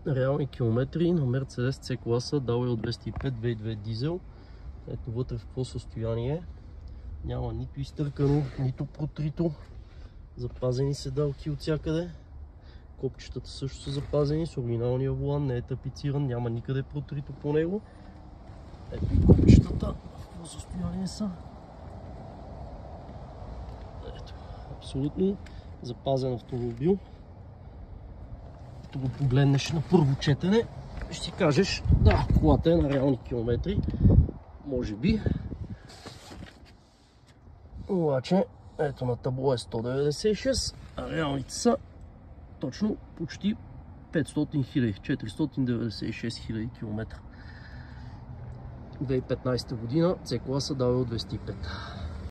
реални километри на Mercedes C класа W205 V2 дизел. Ето вътре в какво състояние е. Няма нито изтъркано, нито протрито. Запазени седалки от всякъде. Копчетата също са запазени с оригиналния волан, не е тапициран, няма никъде протрито по него. Ето и копчетата в какво състояние са. Ето, абсолютно запазен автомобил. Като го погледнеш на първо четене, ще си кажеш, да, колата е на реални километри, може би. Обаче, ето на табло е 196, а реалните са точно почти 500 000, 496 000 км. 2015 година C класа W205.